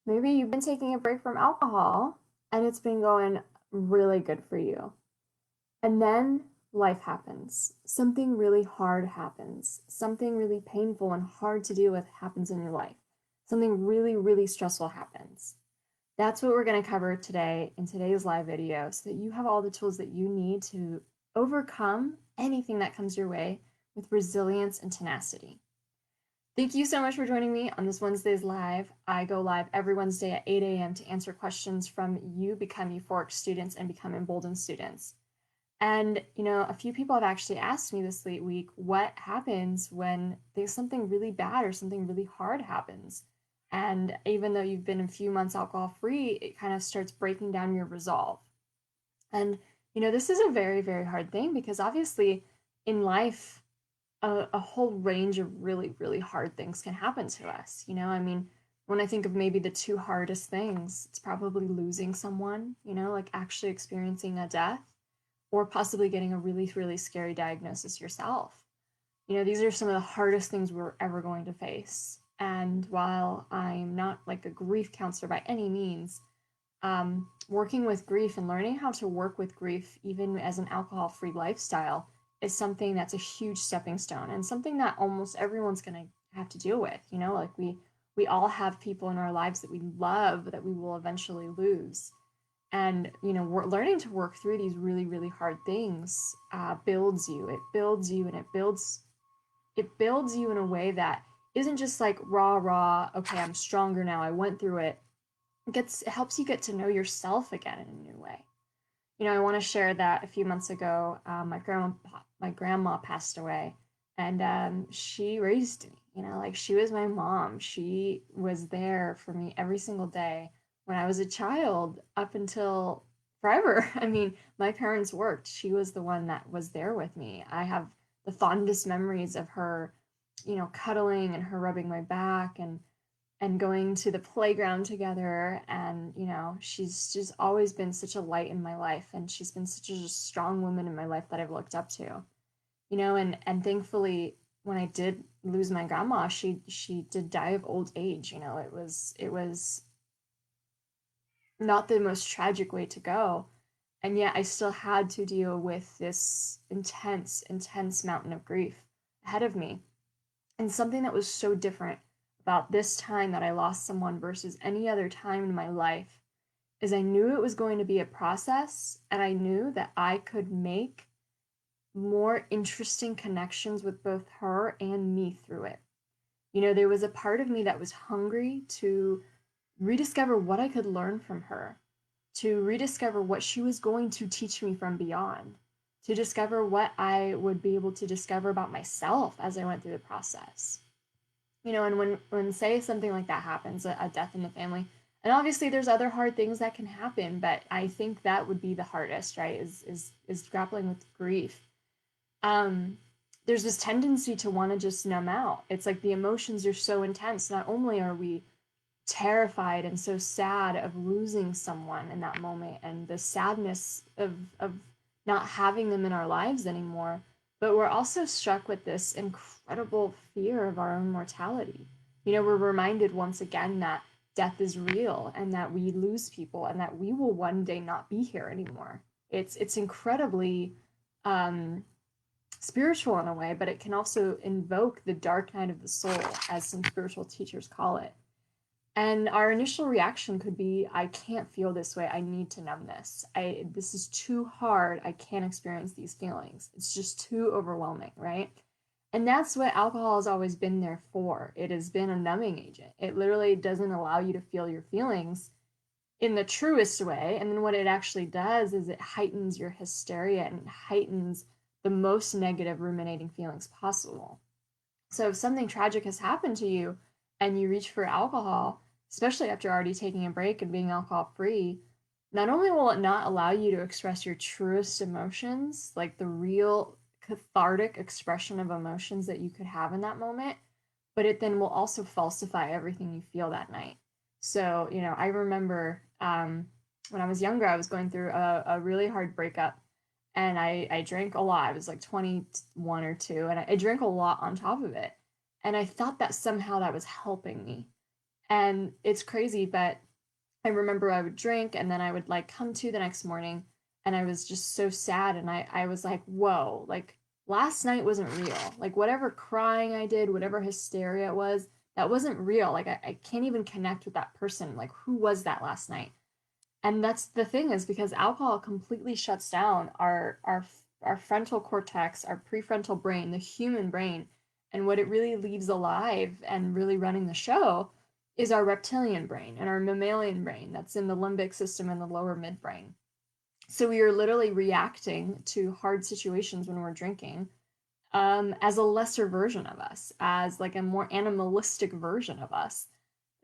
Maybe you've been taking a break from alcohol and it's been going really good for you. And then life happens. Something really hard happens. Something really painful and hard to deal with happens in your life. Something really, really stressful happens. That's what we're going to cover today in today's live video so that you have all the tools that you need to overcome anything that comes your way with resilience and tenacity. Thank you so much for joining me on this Wednesday's live. I go live every Wednesday at 8 a.m. to answer questions from you become euphoric students and become emboldened students. And, a few people have actually asked me this late week, what happens when there's something really bad or something really hard happens? And even though you've been a few months alcohol free, it kind of starts breaking down your resolve. And, this is a very, very hard thing because obviously in life, a whole range of really, really hard things can happen to us. I mean, when I think of maybe the two hardest things, it's probably losing someone, like actually experiencing a death or possibly getting a really, really scary diagnosis yourself. These are some of the hardest things we're ever going to face. And while I'm not like a grief counselor by any means, working with grief and learning how to work with grief, even as an alcohol free lifestyle, is something that's a huge stepping stone and something that almost everyone's going to have to deal with. Like we all have people in our lives that we love that we will eventually lose. And we're learning to work through these really, really hard things builds you. It builds you, and it builds you in a way that isn't just like raw. Okay, I'm stronger now. I went through it. It helps you get to know yourself again in a new way. I want to share that a few months ago, my grandma passed away, and she raised me. Like she was my mom. She was there for me every single day when I was a child up until forever. I mean, my parents worked. She was the one that was there with me. I have the fondest memories of her, cuddling and her rubbing my back and going to the playground together. And she's just always been such a light in my life, and she's been such a strong woman in my life that I've looked up to. And thankfully, when I did lose my grandma, she did die of old age. It was not the most tragic way to go, and yet I still had to deal with this intense mountain of grief ahead of me. And something that was so different about this time that I lost someone versus any other time in my life is I knew it was going to be a process, and I knew that I could make more interesting connections with both her and me through it. There was a part of me that was hungry to rediscover what I could learn from her, to rediscover what she was going to teach me from beyond, to discover what I would be able to discover about myself as I went through the process. And when say something like that happens, a death in the family, and obviously there's other hard things that can happen, but I think that would be the hardest, right? Is grappling with grief. um there's this tendency to want to just numb out. It's like the emotions are so intense. Not only are we terrified and so sad of losing someone in that moment and the sadness of not having them in our lives anymore, but we're also struck with this incredible fear of our own mortality. We're reminded once again that death is real and that we lose people and that we will one day not be here anymore. It's incredibly um spiritual in a way, but it can also invoke the dark night of the soul, as some spiritual teachers call it. And our initial reaction could be, I can't feel this way. I need to numb this. This is too hard. I can't experience these feelings. It's just too overwhelming, right? And that's what alcohol has always been there for. It has been a numbing agent. It literally doesn't allow you to feel your feelings in the truest way. And then what it actually does is it heightens your hysteria and heightens the most negative ruminating feelings possible. So if something tragic has happened to you and you reach for alcohol, especially after already taking a break and being alcohol free, not only will it not allow you to express your truest emotions, like the real cathartic expression of emotions that you could have in that moment, but it then will also falsify everything you feel that night. So, I remember when I was younger, I was going through a really hard breakup, and I drank a lot. I was like 21 or 2, and I drank a lot on top of it. And I thought that somehow that was helping me. And it's crazy, but I remember I would drink and then I would like come to the next morning and I was just so sad and I was like, whoa, like last night wasn't real. Like whatever crying I did, whatever hysteria it was, that wasn't real. Like I can't even connect with that person. Like who was that last night? And that's the thing is because alcohol completely shuts down our frontal cortex, our prefrontal brain, the human brain, and what it really leaves alive and really running the show is our reptilian brain and our mammalian brain that's in the limbic system and the lower midbrain. So we are literally reacting to hard situations when we're drinking as a lesser version of us, as like a more animalistic version of us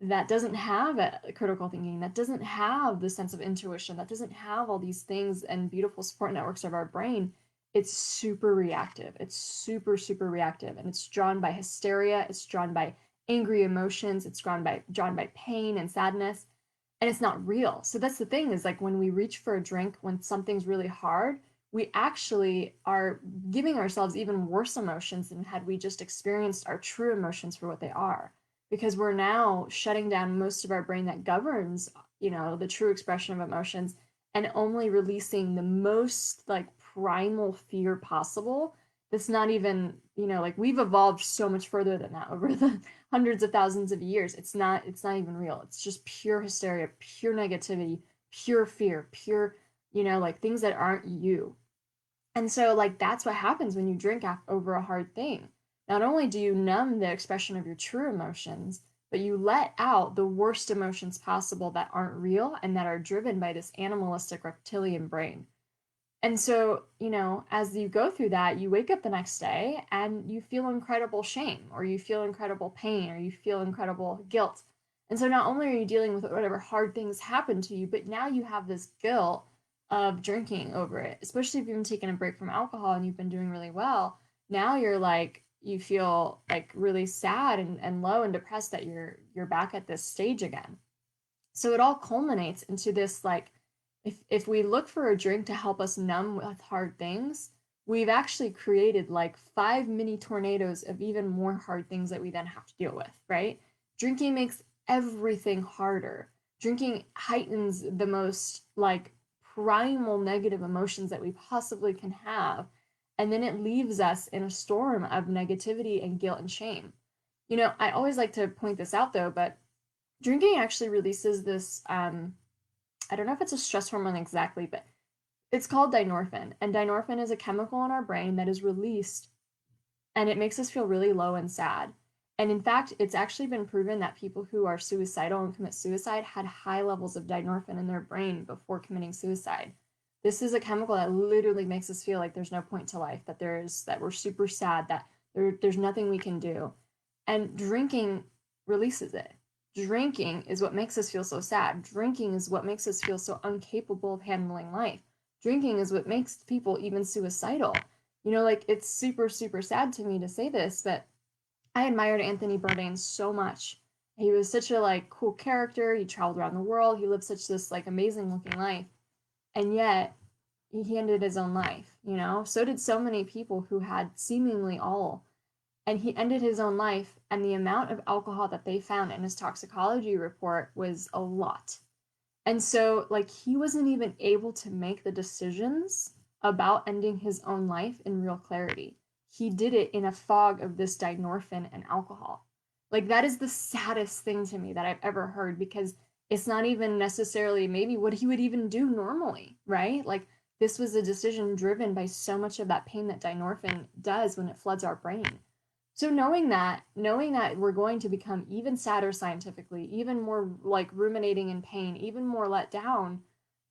that doesn't have a critical thinking, that doesn't have the sense of intuition, that doesn't have all these things and beautiful support networks of our brain. It's super reactive. It's super, super reactive. And it's drawn by hysteria. It's drawn by angry emotions. It's drawn by pain and sadness. And it's not real. So that's the thing is like when we reach for a drink, when something's really hard, we actually are giving ourselves even worse emotions than had we just experienced our true emotions for what they are because we're now shutting down most of our brain that governs, the true expression of emotions and only releasing the most like primal fear possible. That's not even, like we've evolved so much further than that over the hundreds of thousands of years. It's not even real. It's just pure hysteria, pure negativity, pure fear, pure, like things that aren't you. And so, like, that's what happens when you drink over a hard thing. Not only do you numb the expression of your true emotions, but you let out the worst emotions possible that aren't real and that are driven by this animalistic reptilian brain. And so, as you go through that, you wake up the next day and you feel incredible shame, or you feel incredible pain, or you feel incredible guilt. And so, not only are you dealing with whatever hard things happen to you, but now you have this guilt of drinking over it, especially if you've been taking a break from alcohol and you've been doing really well. Now you're like, you feel like really sad and low and depressed that you're back at this stage again. So it all culminates into this like if we look for a drink to help us numb with hard things, we've actually created like 5 mini tornadoes of even more hard things that we then have to deal with, right? Drinking makes everything harder. Drinking heightens the most like primal negative emotions that we possibly can have. And then it leaves us in a storm of negativity and guilt and shame. I always like to point this out though, but drinking actually releases this I don't know if it's a stress hormone exactly, but it's called dynorphin. And dynorphin is a chemical in our brain that is released and it makes us feel really low and sad. And in fact, it's actually been proven that people who are suicidal and commit suicide had high levels of dynorphin in their brain before committing suicide. This is a chemical that literally makes us feel like there's no point to life, that we're super sad, that there's nothing we can do. And drinking releases it. Drinking is what makes us feel so sad. Drinking is what makes us feel so incapable of handling life. Drinking is what makes people even suicidal. Like it's super, super sad to me to say this, but I admired Anthony Bourdain so much. He was such a like cool character. He traveled around the world. He lived such this like amazing looking life. And yet he ended his own life. So did so many people who had seemingly all. And he ended his own life, and the amount of alcohol that they found in his toxicology report was a lot. And so, like, he wasn't even able to make the decisions about ending his own life in real clarity. He did it in a fog of this dynorphin and alcohol. Like, that is the saddest thing to me that I've ever heard because it's not even necessarily maybe what he would even do normally, right? Like, this was a decision driven by so much of that pain that dynorphin does when it floods our brain. So knowing that we're going to become even sadder scientifically, even more like ruminating in pain, even more let down,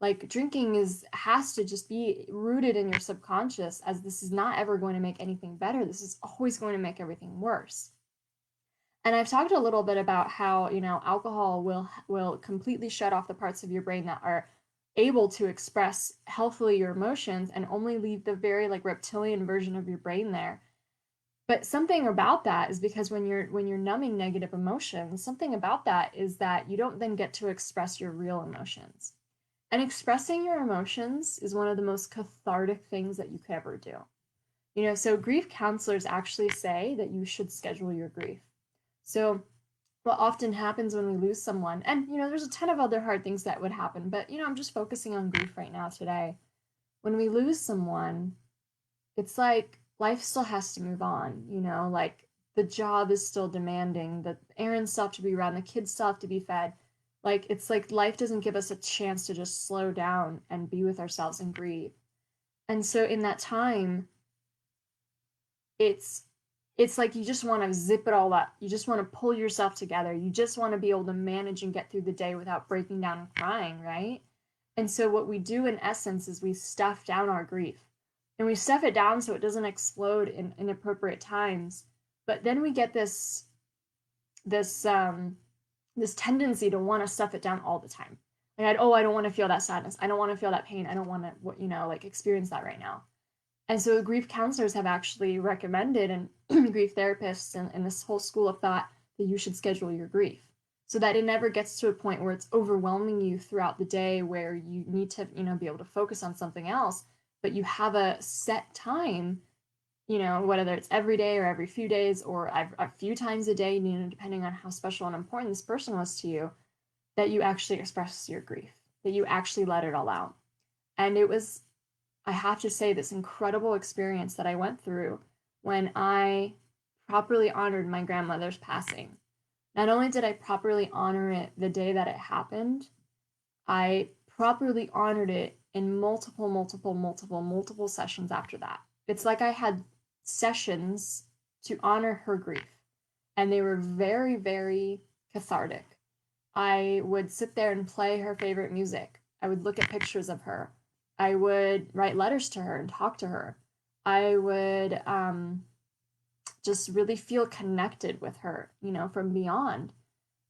like drinking is has to just be rooted in your subconscious as this is not ever going to make anything better. This is always going to make everything worse. And I've talked a little bit about how, alcohol will completely shut off the parts of your brain that are able to express healthily your emotions and only leave the very like reptilian version of your brain there. But something about that is because when you're numbing negative emotions, something about that is that you don't then get to express your real emotions. And expressing your emotions is one of the most cathartic things that you could ever do. So grief counselors actually say that you should schedule your grief. So what often happens when we lose someone, and there's a ton of other hard things that would happen, but I'm just focusing on grief right now today. When we lose someone, it's like life still has to move on, like the job is still demanding, the errands still have to be run, the kids still have to be fed. Like it's like life doesn't give us a chance to just slow down and be with ourselves and grieve. And so in that time, it's it's like you just want to zip it all up. You just want to pull yourself together. You just want to be able to manage and get through the day without breaking down and crying, right? And so what we do in essence is we stuff down our grief. And we stuff it down so it doesn't explode in inappropriate times. But then we get this this tendency to want to stuff it down all the time. Like, I don't want to feel that sadness. I don't want to feel that pain. I don't want to, like experience that right now. And so grief counselors have actually recommended, and grief therapists and this whole school of thought, that you should schedule your grief so that it never gets to a point where it's overwhelming you throughout the day where you need to, be able to focus on something else, but you have a set time, whether it's every day or every few days or a few times a day, depending on how special and important this person was to you, that you actually express your grief, that you actually let it all out. And it was, I have to say, this incredible experience that I went through when I properly honored my grandmother's passing. Not only did I properly honor it the day that it happened, I properly honored it in multiple, multiple, multiple, multiple sessions after that. It's like I had sessions to honor her grief, and they were very, very cathartic. I would sit there and play her favorite music. I would look at pictures of her. I would write letters to her and talk to her. I would just really feel connected with her, from beyond.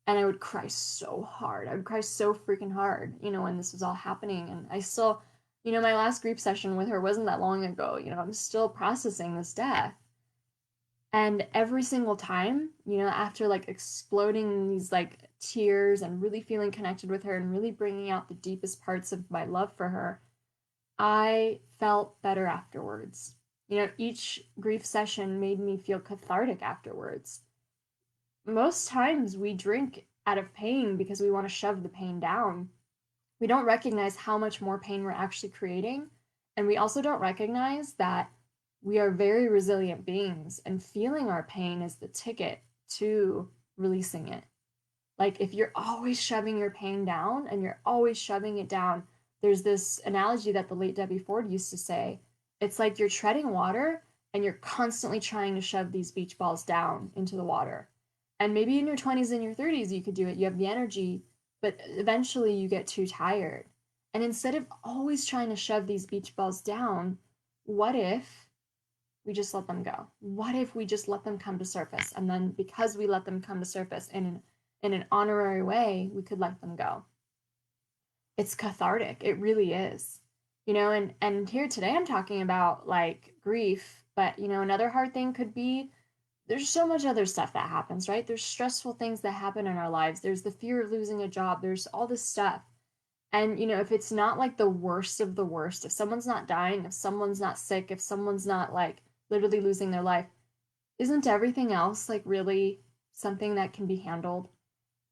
And I would cry so hard. I would cry so freaking hard, when this was all happening. And I still, my last grief session with her wasn't that long ago. I'm still processing this death. And every single time, after like exploding these like tears and really feeling connected with her and really bringing out the deepest parts of my love for her, I felt better afterwards. Each grief session made me feel cathartic afterwards. Most times we drink out of pain because we want to shove the pain down. We don't recognize how much more pain we're actually creating. And we also don't recognize that we are very resilient beings, and feeling our pain is the ticket to releasing it. Like if you're always shoving your pain down and you're always shoving it down, there's this analogy that the late Debbie Ford used to say. It's like you're treading water and you're constantly trying to shove these beach balls down into the water. And maybe in your 20s and your 30s you could do it. You have the energy, but eventually you get too tired. And instead of always trying to shove these beach balls down, what if we just let them go? What if we just let them come to surface? And then because we let them come to surface in an honorary way, we could let them go. It's cathartic. It really is. And here today I'm talking about like grief, but another hard thing could be, there's so much other stuff that happens, right? There's stressful things that happen in our lives. There's the fear of losing a job. There's all this stuff. And if it's not like the worst of the worst, if someone's not dying, if someone's not sick, if someone's not like literally losing their life, isn't everything else like really something that can be handled?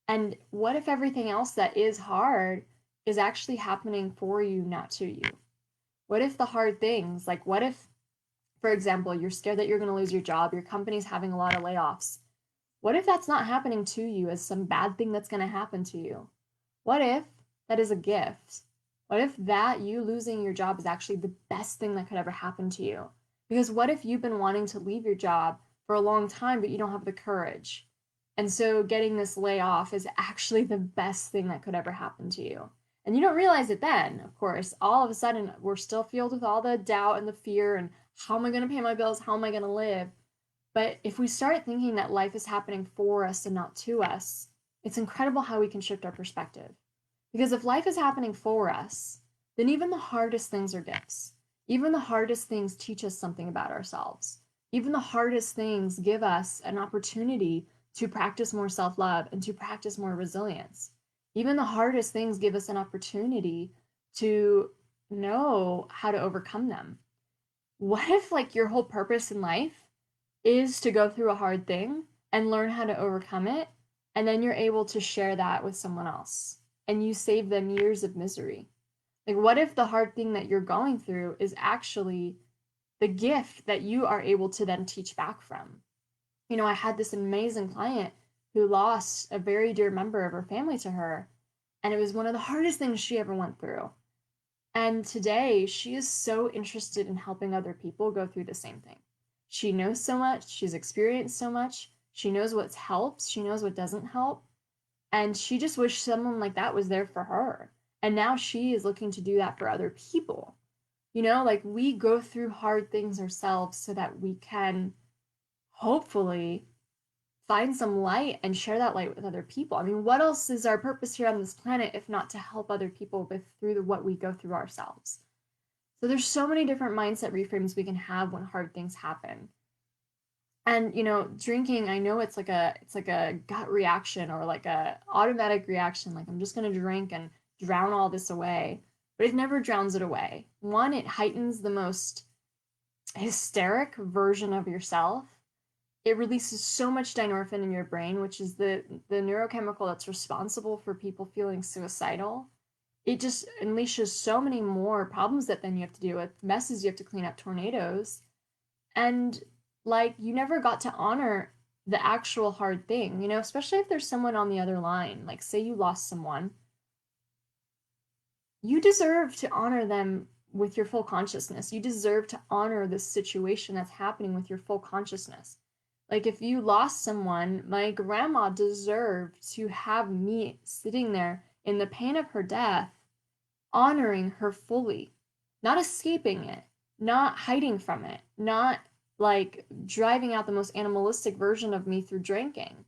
And what if everything else that is hard is actually happening for you, not to you? What if the hard things, like what if, for example, you're scared that you're going to lose your job, your company's having a lot of layoffs? What if that's not happening to you as some bad thing that's going to happen to you? What if that is a gift? What if that you losing your job is actually the best thing that could ever happen to you? Because what if you've been wanting to leave your job for a long time, but you don't have the courage? And so getting this layoff is actually the best thing that could ever happen to you. And you don't realize it then, of course. All of a sudden, we're still filled with all the doubt and the fear and how am I going to pay my bills? How am I going to live? But if we start thinking that life is happening for us and not to us, it's incredible how we can shift our perspective. Because if life is happening for us, then even the hardest things are gifts. Even the hardest things teach us something about ourselves. Even the hardest things give us an opportunity to practice more self-love and to practice more resilience. Even the hardest things give us an opportunity to know how to overcome them. What if like your whole purpose in life is to go through a hard thing and learn how to overcome it And then you're able to share that with someone else and you save them years of misery. Like, what if the hard thing that you're going through is actually the gift that you are able to then teach back from? You know, I had this amazing client who lost a very dear member of her family to her, and it was one of the hardest things she ever went through. And today, she is so interested in helping other people go through the same thing. She knows so much, she's experienced so much, she knows what helps, she knows what doesn't help, and she just wished someone like that was there for her. And now she is looking to do that for other people. You know, like we go through hard things ourselves so that we can hopefully find some light and share that light with other people. I mean, what else is our purpose here on this planet if not to help other people with through what we go through ourselves? So there's so many different mindset reframes we can have when hard things happen. And you know, drinking, I know it's like a gut reaction or like a automatic reaction, like I'm just going to drink and drown all this away, but it never drowns it away. One, it heightens the most hysteric version of yourself. It releases so much dynorphin in your brain, which is the neurochemical that's responsible for people feeling suicidal. It just unleashes so many more problems that then you have to deal with, messes you have to clean up, tornadoes. And like you never got to honor the actual hard thing, you know, especially if there's someone on the other line. Like say you lost someone, you deserve to honor them with your full consciousness. You deserve to honor this situation that's happening with your full consciousness. Like if you lost someone, my grandma deserved to have me sitting there in the pain of her death, honoring her fully, not escaping it, not hiding from it, not like driving out the most animalistic version of me through drinking.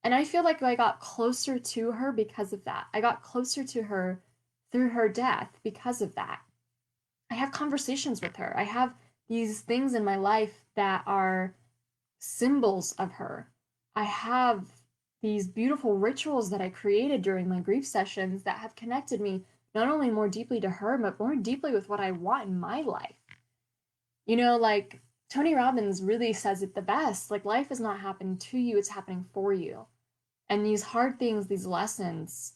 And I feel like I got closer to her because of that. I got closer to her through her death because of that. I have conversations with her. I have these things in my life that are symbols of her. I have these beautiful rituals that I created during my grief sessions that have connected me not only more deeply to her, but more deeply with what I want in my life. You know, like Tony Robbins really says it the best, like life is not happening to you, it's happening for you. And these hard things, these lessons,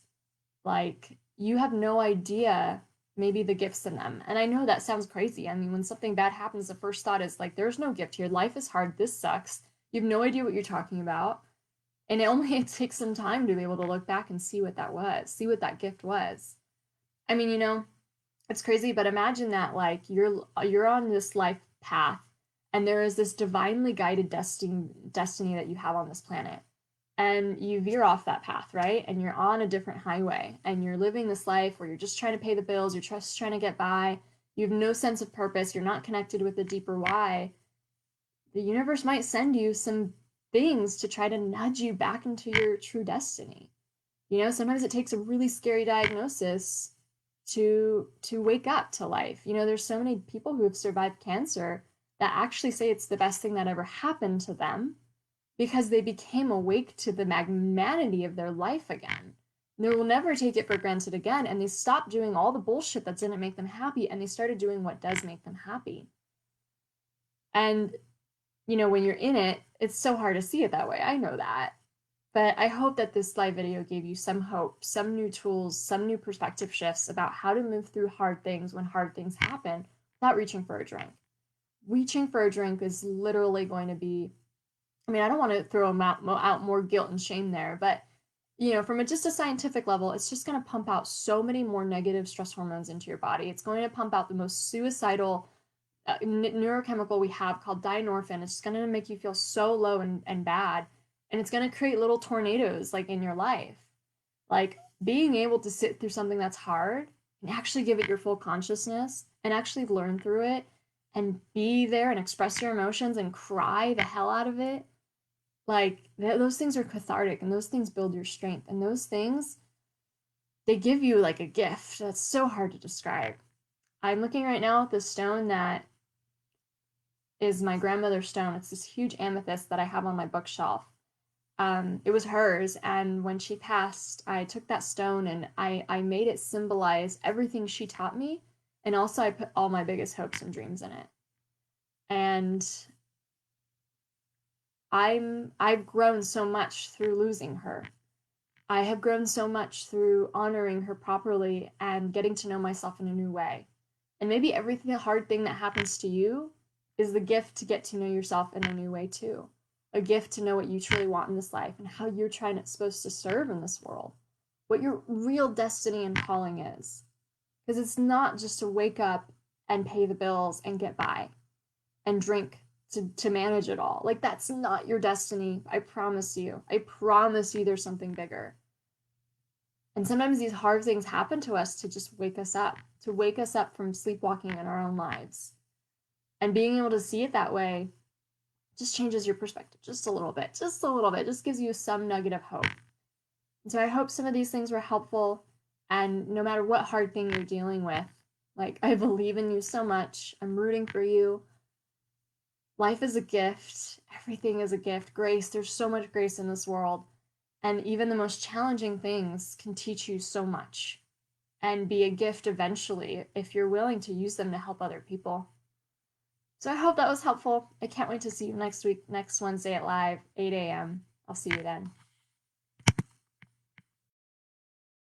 like you have no idea maybe the gifts in them. And I know that sounds crazy. I mean, when something bad happens, the first thought is like, there's no gift here. Life is hard. This sucks. You have no idea what you're talking about. And it takes some time to be able to look back and see what that was, see what that gift was. I mean, you know, it's crazy, but imagine that like you're on this life path and there is this divinely guided destiny that you have on this planet, and you veer off that path, right? And you're on a different highway and you're living this life where you're just trying to pay the bills, you're just trying to get by, you have no sense of purpose, you're not connected with the deeper why. The universe might send you some things to try to nudge you back into your true destiny. You know, sometimes it takes a really scary diagnosis to wake up to life. You know, there's so many people who have survived cancer that actually say it's the best thing that ever happened to them because they became awake to the magnanimity of their life again. They will never take it for granted again, and they stopped doing all the bullshit that didn't make them happy, and they started doing what does make them happy. And, you know, when you're in it, it's so hard to see it that way. I know that. But I hope that this live video gave you some hope, some new tools, some new perspective shifts about how to move through hard things when hard things happen without reaching for a drink. Reaching for a drink is literally going to be, I mean, I don't want to throw out more guilt and shame there, but you know, from just a scientific level, it's just going to pump out so many more negative stress hormones into your body. It's going to pump out the most suicidal neurochemical we have called dynorphin. It's going to make you feel so low and bad. And it's going to create little tornadoes like in your life. Like being able to sit through something that's hard and actually give it your full consciousness and actually learn through it and be there and express your emotions and cry the hell out of it, like those things are cathartic and those things build your strength, and those things, they give you like a gift that's so hard to describe. I'm looking right now at this stone that is my grandmother's stone. It's this huge amethyst that I have on my bookshelf. It was hers, and when she passed, I took that stone and I made it symbolize everything she taught me, and also I put all my biggest hopes and dreams in it. And I've grown so much through losing her. I have grown so much through honoring her properly and getting to know myself in a new way. And maybe everything hard thing that happens to you is the gift to get to know yourself in a new way too. A gift to know what you truly want in this life and how you're supposed to serve in this world. What your real destiny and calling is. Because it's not just to wake up and pay the bills and get by and drink to manage it all. Like, that's not your destiny. I promise you. I promise you there's something bigger. And sometimes these hard things happen to us to just to wake us up from sleepwalking in our own lives. And being able to see it that way just changes your perspective just a little bit, just gives you some nugget of hope. And so I hope some of these things were helpful. And no matter what hard thing you're dealing with, like, I believe in you so much. I'm rooting for you. Life is a gift. Everything is a gift. Grace, there's so much grace in this world. And even the most challenging things can teach you so much and be a gift eventually if you're willing to use them to help other people. So I hope that was helpful. I can't wait to see you next week, next Wednesday at live, 8 a.m. I'll see you then.